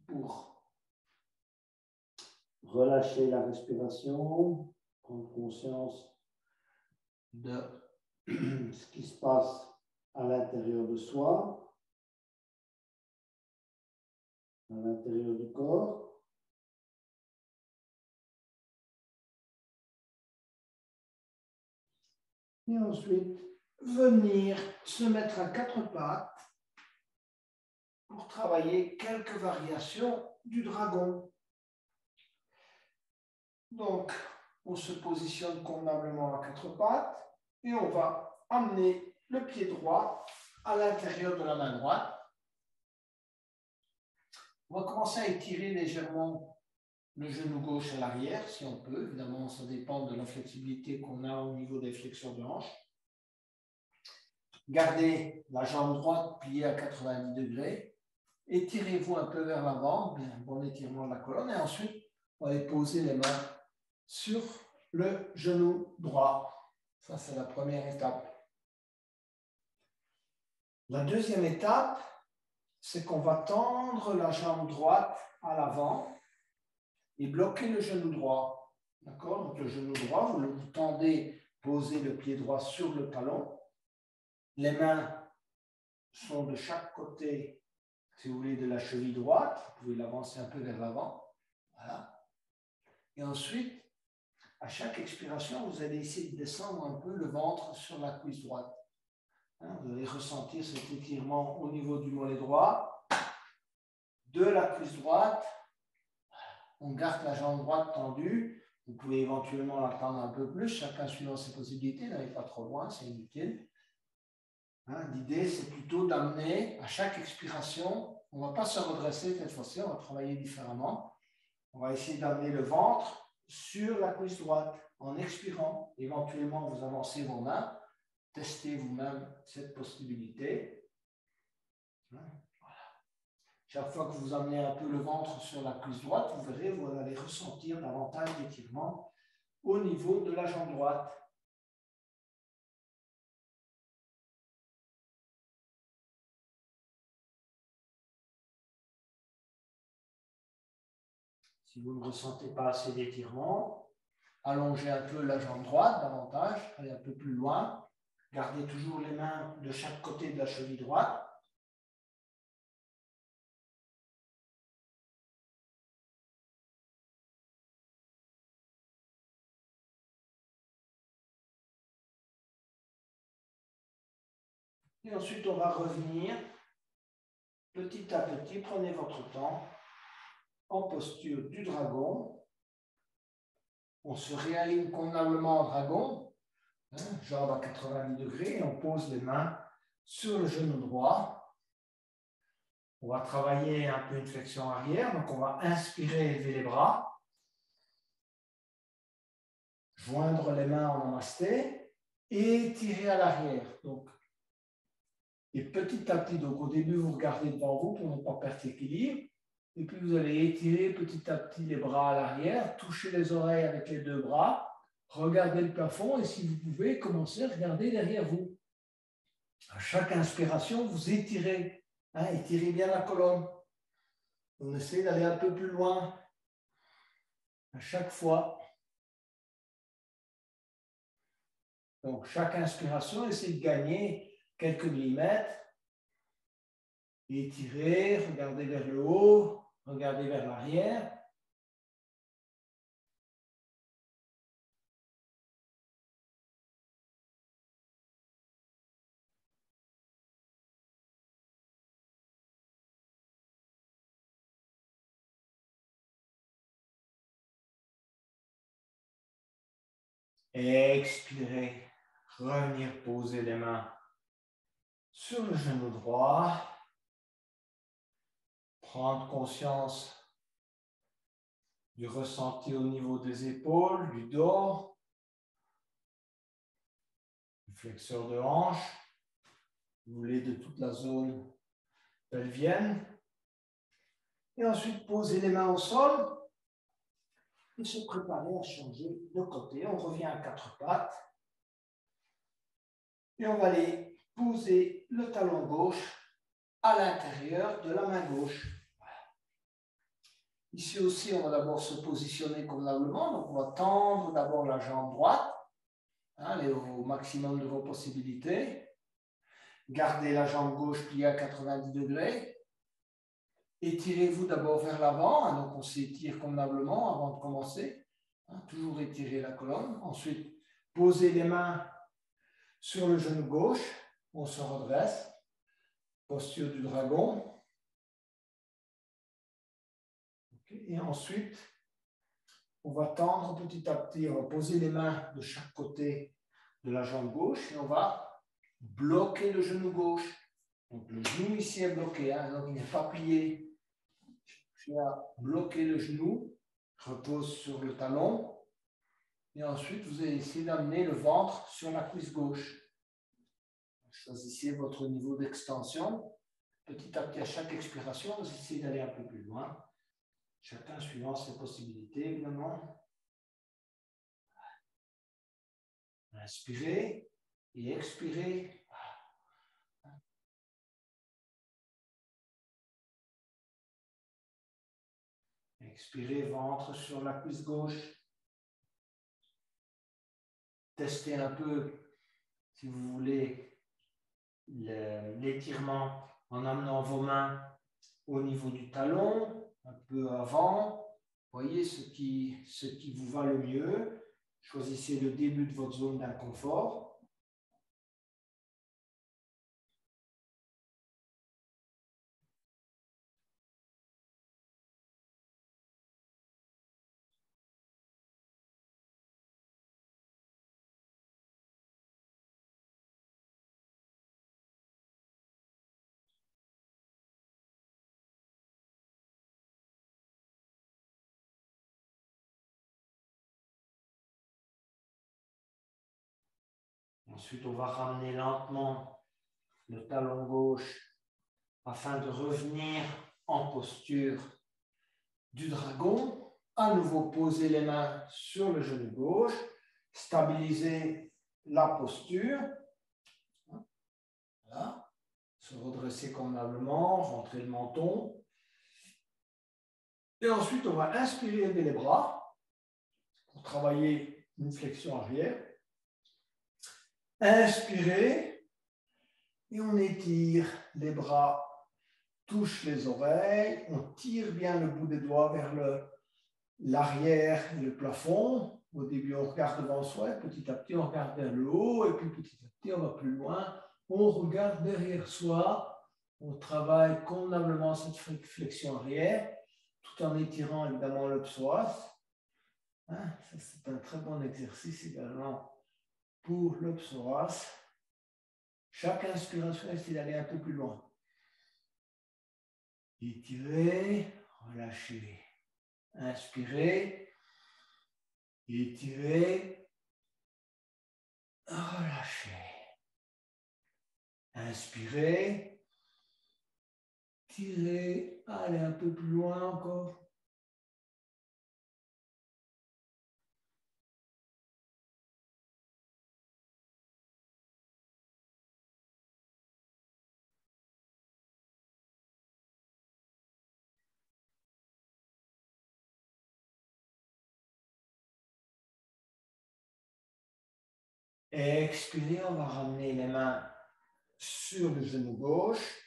pour relâcher la respiration, prendre conscience de ce qui se passe à l'intérieur de soi, à l'intérieur du corps. Et ensuite, venir se mettre à quatre pattes pour travailler quelques variations du dragon. Donc, on se positionne convenablement à quatre pattes et on va amener le pied droit à l'intérieur de la main droite. On va commencer à étirer légèrement le genou gauche à l'arrière, si on peut. Évidemment, ça dépend de la flexibilité qu'on a au niveau des flexions de hanches. Gardez la jambe droite pliée à 90 degrés. étirez-vous un peu vers l'avant, bien bon étirement de la colonne, et ensuite, vous allez poser les mains sur le genou droit. Ça, c'est la première étape. La deuxième étape, c'est qu'on va tendre la jambe droite à l'avant et bloquer le genou droit. D'accord? Donc le genou droit, vous tendez, posez le pied droit sur le talon. Les mains sont de chaque côté, si vous voulez, de la cheville droite. Vous pouvez l'avancer un peu vers l'avant. Voilà. Et ensuite, à chaque expiration, vous allez essayer de descendre un peu le ventre sur la cuisse droite. Vous allez ressentir cet étirement au niveau du mollet droit, de la cuisse droite. On garde la jambe droite tendue. Vous pouvez éventuellement la tendre un peu plus, chacun suivant ses possibilités. N'allez pas trop loin, c'est inutile. L'idée, c'est plutôt d'amener à chaque expiration, on ne va pas se redresser cette fois-ci, on va travailler différemment. On va essayer d'amener le ventre sur la cuisse droite en expirant. Éventuellement, vous avancez vos mains. Testez vous-même cette possibilité. Voilà. Chaque fois que vous amenez un peu le ventre sur la cuisse droite, vous verrez, vous allez ressentir davantage d'étirement au niveau de la jambe droite. Si vous ne ressentez pas assez d'étirement, allongez un peu la jambe droite davantage, allez un peu plus loin. Gardez toujours les mains de chaque côté de la cheville droite. Et ensuite, on va revenir petit à petit. Prenez votre temps en posture du dragon. On se réaligne convenablement en dragon, jambe à 90 degrés, et on pose les mains sur le genou droit. On va travailler un peu une flexion arrière, donc on va inspirer, élever les bras, joindre les mains en namasté et tirer à l'arrière. Et petit à petit, donc au début, vous regardez devant vous pour ne pas perdre l'équilibre. Et puis, vous allez étirer petit à petit les bras à l'arrière, toucher les oreilles avec les deux bras, regardez le plafond et si vous pouvez, commencez à regarder derrière vous. À chaque inspiration, vous étirez. Étirez bien la colonne. On essaie d'aller un peu plus loin. À chaque fois. Donc, chaque inspiration, essayez de gagner quelques millimètres. Étirez, regardez vers le haut, regardez vers l'arrière. Expirez, revenir poser les mains sur le genou droit. Prendre conscience du ressenti au niveau des épaules, du dos, du flexeur de hanche, vous voulez de toute la zone pelvienne. Et ensuite, poser les mains au sol et se préparer à changer de côté. On revient à quatre pattes. Et on va aller poser le talon gauche à l'intérieur de la main gauche. Ici aussi, on va d'abord se positionner convenablement. Donc, on va tendre d'abord la jambe droite. Aller au maximum de vos possibilités. Gardez la jambe gauche pliée à 90 degrés. Étirez-vous d'abord vers l'avant. Donc, on s'étire convenablement avant de commencer. Toujours étirer la colonne. Ensuite, posez les mains sur le genou gauche. On se redresse. Posture du dragon. Et ensuite, on va tendre petit à petit. On va poser les mains de chaque côté de la jambe gauche. Et on va bloquer le genou gauche. Donc, le genou ici est bloqué. Donc, il n'est pas plié. Je vais bloquer le genou, repose sur le talon, et ensuite vous allez essayer d'amener le ventre sur la cuisse gauche. Choisissez votre niveau d'extension. petit à petit, à chaque expiration, vous essayez d'aller un peu plus loin. Chacun suivant ses possibilités, évidemment. Inspirez et expirez. Expirez, ventre sur la cuisse gauche. Testez un peu, si vous voulez, l'étirement en amenant vos mains au niveau du talon, un peu avant. Voyez ce qui vous va le mieux. Choisissez le début de votre zone d'inconfort. Ensuite, on va ramener lentement le talon gauche afin de revenir en posture du dragon. À nouveau, poser les mains sur le genou gauche, stabiliser la posture. Voilà. Se redresser convenablement, rentrer le menton. Et ensuite, on va inspirer, lever les bras pour travailler une flexion arrière. Inspirez et on étire les bras, touche les oreilles, on tire bien le bout des doigts vers l'arrière et le plafond. Au début, on regarde devant soi, petit à petit, on regarde vers le haut, et puis petit à petit, on va plus loin. On regarde derrière soi, on travaille convenablement cette flexion arrière, tout en étirant évidemment le psoas. Hein, c'est un très bon exercice également pour le psoas. Chaque inspiration, essayez d'aller un peu plus loin. Étirez, relâchez. Inspirez, étirez, relâchez. Inspirez, tirez, allez un peu plus loin encore. Expirez, on va ramener les mains sur le genou gauche.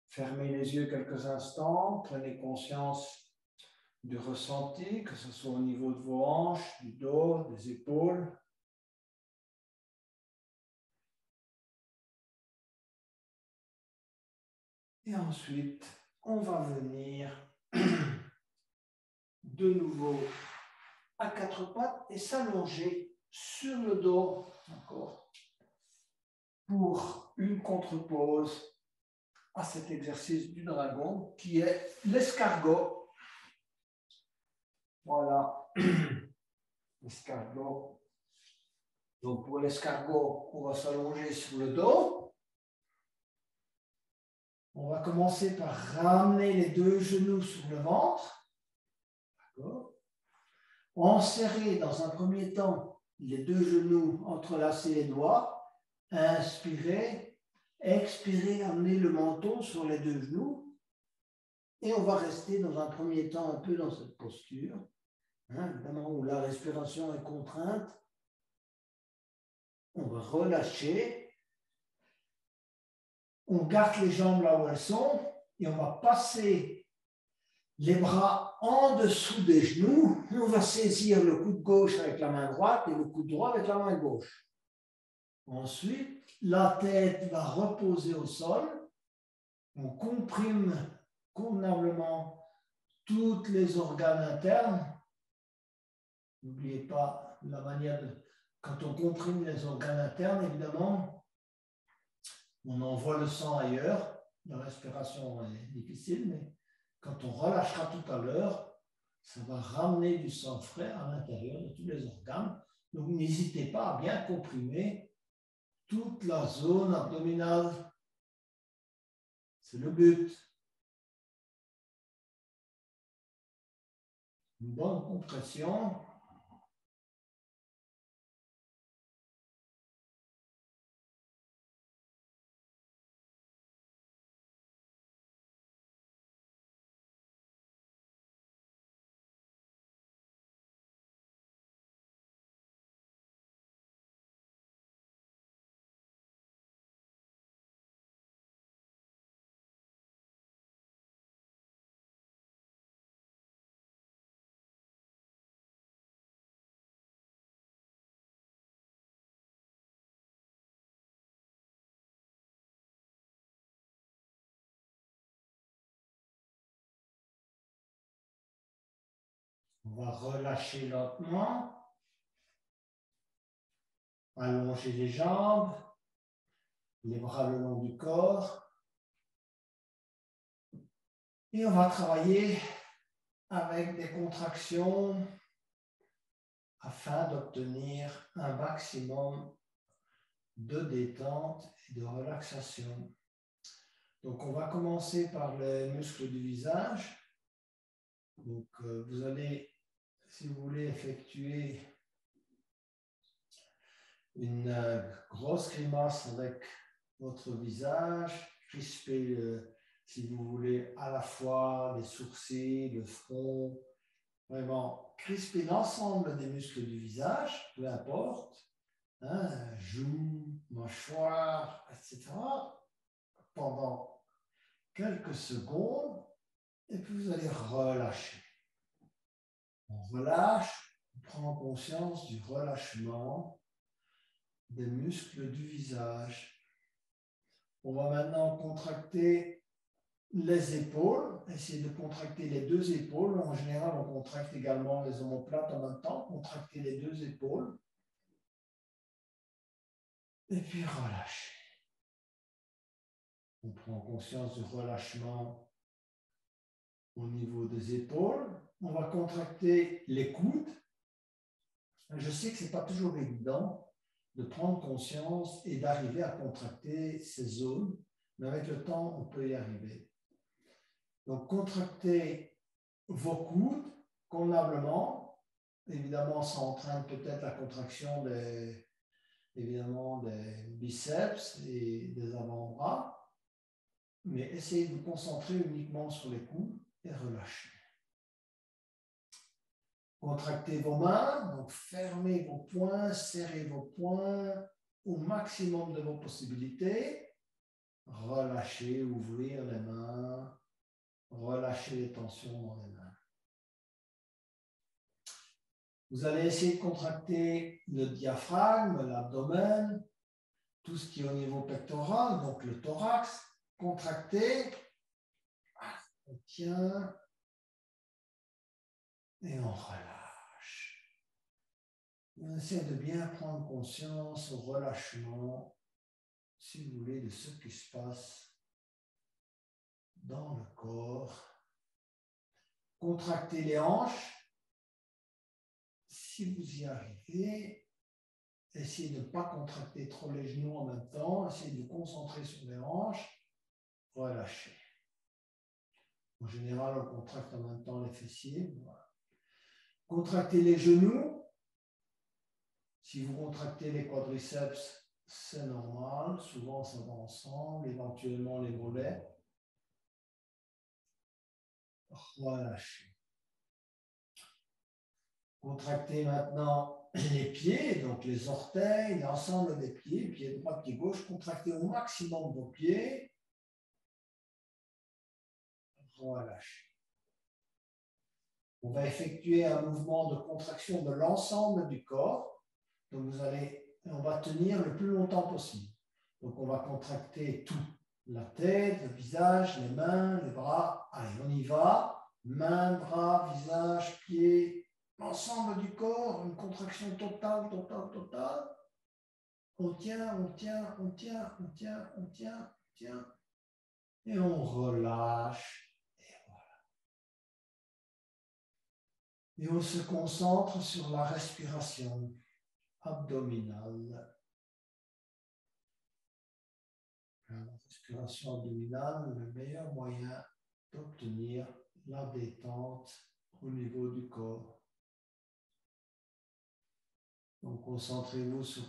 Fermez les yeux quelques instants. Prenez conscience du ressenti, que ce soit au niveau de vos hanches, du dos, des épaules. Et ensuite, on va venir de nouveau à quatre pattes et s'allonger sur le dos encore pour une contre-pose à cet exercice du dragon qui est l'escargot. Voilà, l'escargot. Donc pour l'escargot, on va s'allonger sur le dos. On va commencer par ramener les deux genoux sur le ventre. D'accord. Enserrer dans un premier temps les deux genoux, entrelacer les doigts. Inspirez, expirez, amenez le menton sur les deux genoux. Et on va rester dans un premier temps un peu dans cette posture, hein, évidemment où la respiration est contrainte. On va relâcher. On garde les jambes là où elles sont et on va passer les bras en dessous des genoux. On va saisir le coude gauche avec la main droite et le coude droit avec la main gauche. Ensuite, la tête va reposer au sol. On comprime convenablement tous les organes internes. N'oubliez pas la manière de... Quand on comprime les organes internes, évidemment, on envoie le sang ailleurs. La respiration est difficile, mais quand on relâchera tout à l'heure, ça va ramener du sang frais à l'intérieur de tous les organes. Donc, n'hésitez pas à bien comprimer toute la zone abdominale. C'est le but. Une bonne compression. On va relâcher lentement. Allonger les jambes, les bras le long du corps. Et on va travailler avec des contractions afin d'obtenir un maximum de détente et de relaxation. Donc, on va commencer par les muscles du visage. Donc, vous allez, si vous voulez, effectuer une grosse grimace avec votre visage, crisper, si vous voulez, à la fois les sourcils, le front, vraiment crisper l'ensemble des muscles du visage, peu importe, hein, joues, mâchoire, etc., pendant quelques secondes, et puis vous allez relâcher. On relâche, on prend conscience du relâchement des muscles du visage. On va maintenant contracter les épaules, essayer de contracter les deux épaules. En général, on contracte également les omoplates en même temps, contracter les deux épaules. Et puis relâcher. On prend conscience du relâchement au niveau des épaules. On va contracter les coudes. Je sais que ce n'est pas toujours évident de prendre conscience et d'arriver à contracter ces zones, mais avec le temps, on peut y arriver. Donc, contractez vos coudes convenablement. Évidemment, ça entraîne peut-être la contraction des biceps et des avant-bras. Mais essayez de vous concentrer uniquement sur les coudes et relâchez. Contractez vos mains, donc fermez vos poings, serrez vos poings au maximum de vos possibilités. Relâchez, ouvrir les mains, relâchez les tensions dans les mains. Vous allez essayer de contracter le diaphragme, l'abdomen, tout ce qui est au niveau pectoral, donc le thorax. Contractez, on tient et on relâche. On essaie de bien prendre conscience au relâchement, si vous voulez, de ce qui se passe dans le corps. Contractez les hanches. Si vous y arrivez, essayez de ne pas contracter trop les genoux en même temps. Essayez de vous concentrer sur les hanches. Relâchez. En général, on contracte en même temps les fessiers. Voilà. Contractez les genoux. Si vous contractez les quadriceps, c'est normal. Souvent, ça va ensemble. Éventuellement, les mollets. Relâchez. Contractez maintenant les pieds, donc les orteils, l'ensemble des pieds, pied droit, pied gauche. Contractez au maximum vos pieds. Relâchez. On va effectuer un mouvement de contraction de l'ensemble du corps. Donc on va tenir le plus longtemps possible. Donc on va contracter tout. La tête, le visage, les mains, les bras. Allez, on y va. Mains, bras, visage, pieds, l'ensemble du corps, une contraction totale, totale, totale. On tient, on tient, on tient, on tient, on tient, on tient. Et on relâche. Et on se concentre sur la respiration abdominale. la respiration abdominale, le meilleur moyen d'obtenir la détente au niveau du corps. Donc, concentrez-vous sur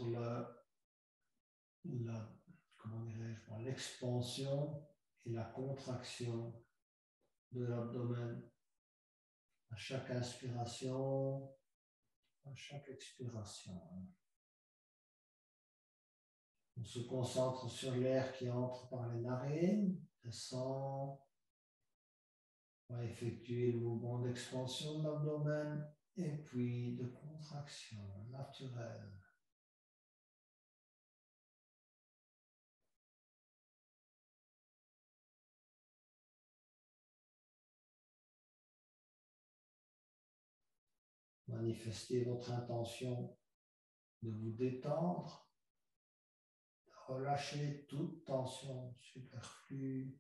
l'expansion et la contraction de l'abdomen à chaque inspiration, à chaque expiration. On se concentre sur l'air qui entre par les narines, descend. On va effectuer le mouvement d'expansion de l'abdomen et puis de contraction naturelle. Manifestez votre intention de vous détendre, de relâcher toute tension superflue.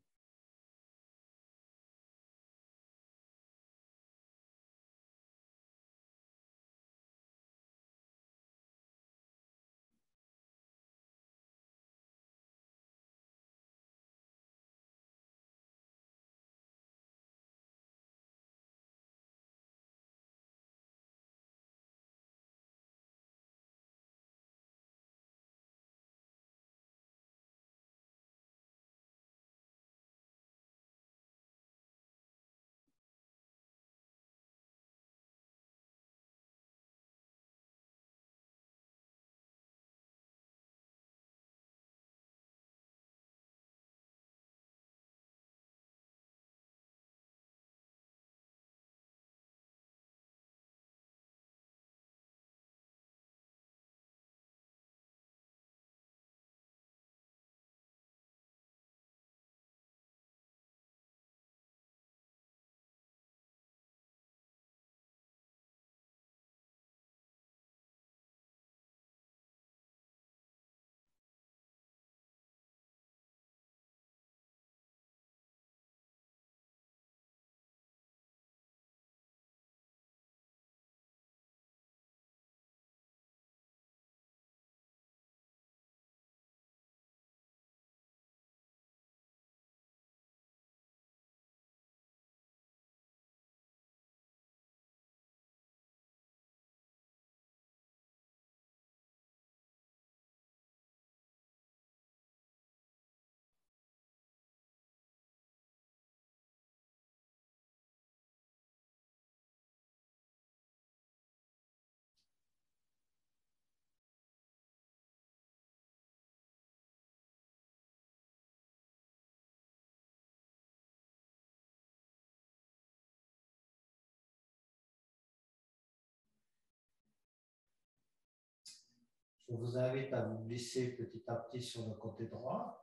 Je vous invite à vous glisser petit à petit sur le côté droit.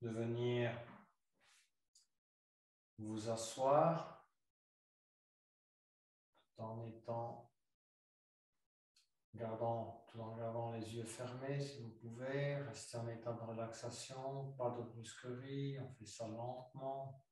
De venir vous asseoir tout en gardant les yeux fermés si vous pouvez. Restez en état de relaxation, pas de brusquerie, on fait ça lentement.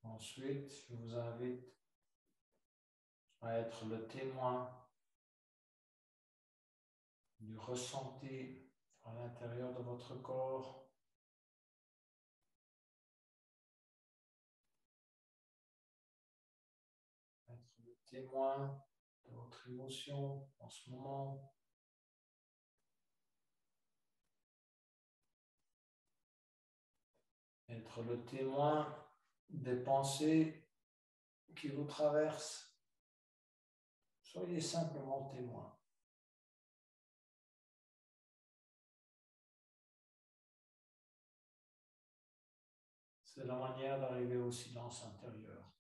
Ensuite, je vous invite à être le témoin du ressenti à l'intérieur de votre corps. Être le témoin de votre émotion en ce moment. Être le témoin des pensées qui vous traversent. Soyez simplement témoin. C'est la manière d'arriver au silence intérieur.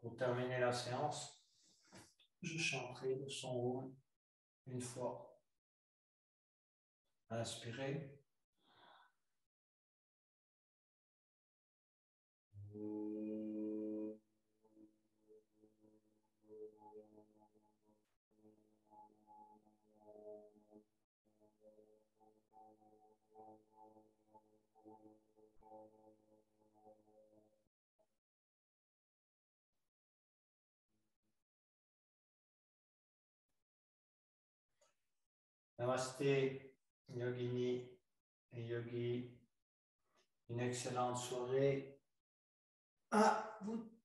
Pour terminer la séance, je chanterai le son rôle une fois. Inspirez. Namasté, Yogini et Yogi. Une excellente soirée à vous